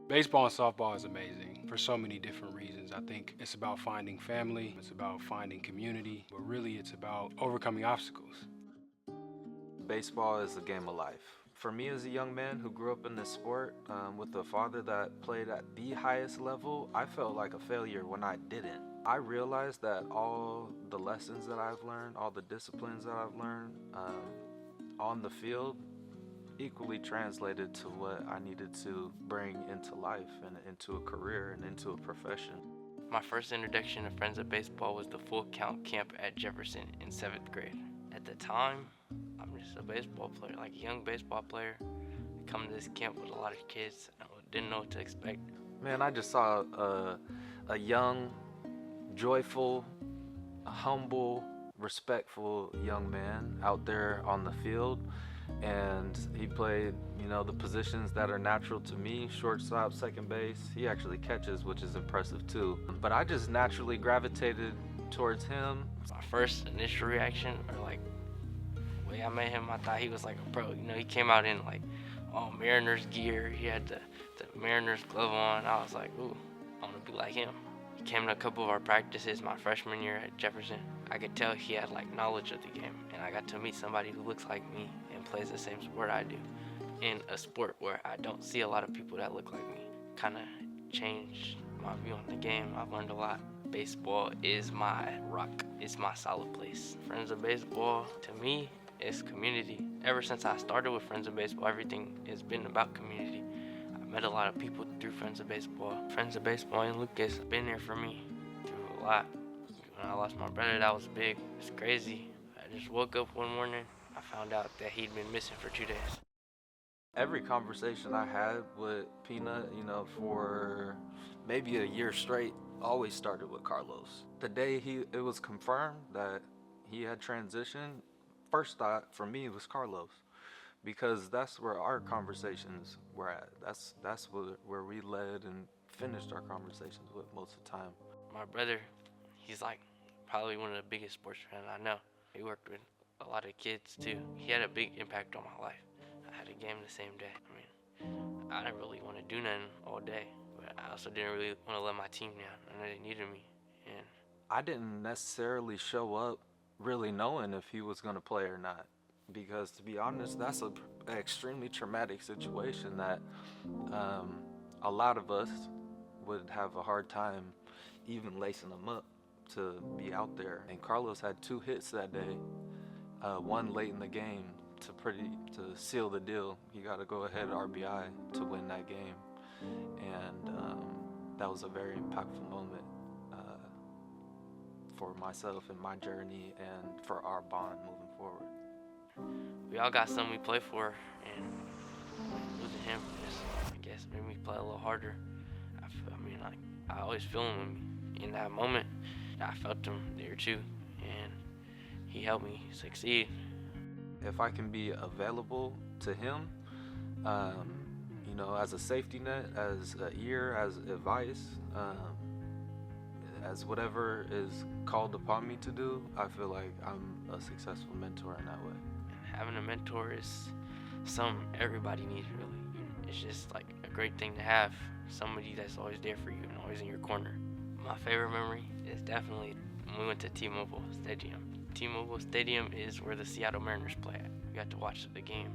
Baseball and softball is amazing for so many different reasons. I think it's about finding family, it's about finding community, but really it's about overcoming obstacles. Baseball is a game of life. For me, as a young man who grew up in this sport with a father that played at the highest level, I felt like a failure when I didn't. I realized that all the lessons that I've learned, all the disciplines that I've learned on the field, equally translated to what I needed to bring into life and into a career and into a profession. My first introduction to Friends of Baseball was the full count camp at Jefferson in 7th grade. At the time, I'm just a baseball player, like a young baseball player. I come to this camp with a lot of kids. I didn't know what to expect. Man, I just saw a young, joyful, humble, respectful young man out there on the field, and he played, the positions that are natural to me: shortstop, second base. He actually catches, which is impressive too. But I just naturally gravitated towards him. My first initial reaction, or like the way I met him, I thought he was like a pro. He came out in like all Mariners gear. He had the Mariners glove on. I was like, ooh, I want to be like him. He came to a couple of our practices my freshman year at Jefferson. I could tell he had like knowledge of the game, and I got to meet somebody who looks like me and plays the same sport I do, in a sport where I don't see a lot of people that look like me. Kind of changed my view on the game. I've learned a lot. Baseball is my rock. It's my solid place. Friends of Baseball, to me, is community. Ever since I started with Friends of Baseball, everything has been about community. I met a lot of people through Friends of Baseball. Friends of Baseball and Lucas have been there for me through a lot. When I lost my brother, that was big. It's crazy. I just woke up one morning, I found out that he'd been missing for 2 days. Every conversation I had with Peanut, for maybe a year straight, always started with Carlos. The day it was confirmed that he had transitioned, first thought for me was Carlos, because that's where our conversations were at. That's where we led and finished our conversations with most of the time. My brother, he's like probably one of the biggest sports fans I know. He worked with a lot of kids too. He had a big impact on my life. I had a game the same day. I didn't really want to do nothing all day, but I also didn't really want to let my team down. I know they needed me, and I didn't necessarily show up really knowing if he was going to play or not, because to be honest, that's an extremely traumatic situation that a lot of us would have a hard time even lacing him up to be out there. And Carlos had 2 hits that day, one late in the game to seal the deal. He got a go-ahead RBI to win that game, and that was a very impactful moment for myself and my journey, and for our bond moving forward. we all got something we play for, and losing him just, I guess, made me play a little harder. I always feel him in me. In that moment, I felt him there too, and he helped me succeed. If I can be available to him, as a safety net, as an ear, as advice, as whatever is called upon me to do, I feel like I'm a successful mentor in that way. Having a mentor is something everybody needs, really. It's just like a great thing to have, somebody that's always there for you and always in your corner. My favorite memory is definitely when we went to T-Mobile Stadium. T-Mobile Stadium is where the Seattle Mariners play at. We got to watch the game.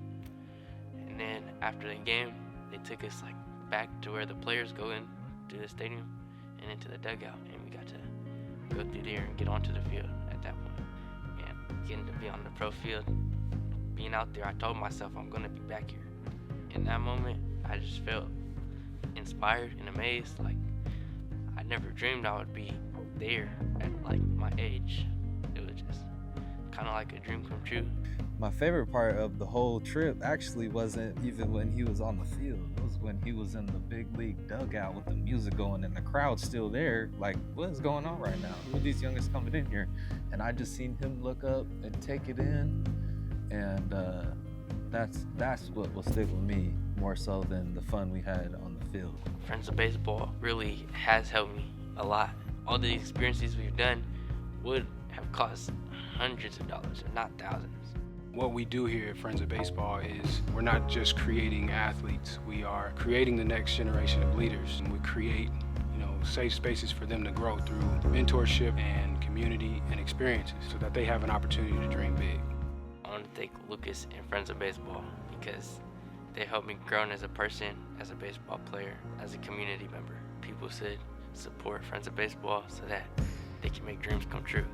And then after the game, they took us like back to where the players go in to the stadium and into the dugout, and we got to go through there and get onto the field at that point. And getting to be on the pro field, being out there, I told myself I'm gonna be back here. In that moment, I just felt inspired and amazed. Like, I never dreamed I would be there at like my age. It was just kind of like a dream come true. My favorite part of the whole trip actually wasn't even when he was on the field. It was when he was in the big league dugout with the music going and the crowd's still there. Like, what is going on right now? Who are these youngers coming in here? And I just seen him look up and take it in. And that's what will stick with me more so than the fun we had on the field. Friends of Baseball really has helped me a lot. All the experiences we've done would have cost hundreds of dollars, if not thousands. What we do here at Friends of Baseball is we're not just creating athletes, we are creating the next generation of leaders. And we create, safe spaces for them to grow through mentorship and community and experiences so that they have an opportunity to dream big. I want to thank Lucas and Friends of Baseball because they helped me grow as a person, as a baseball player, as a community member. People should support Friends of Baseball so that they can make dreams come true.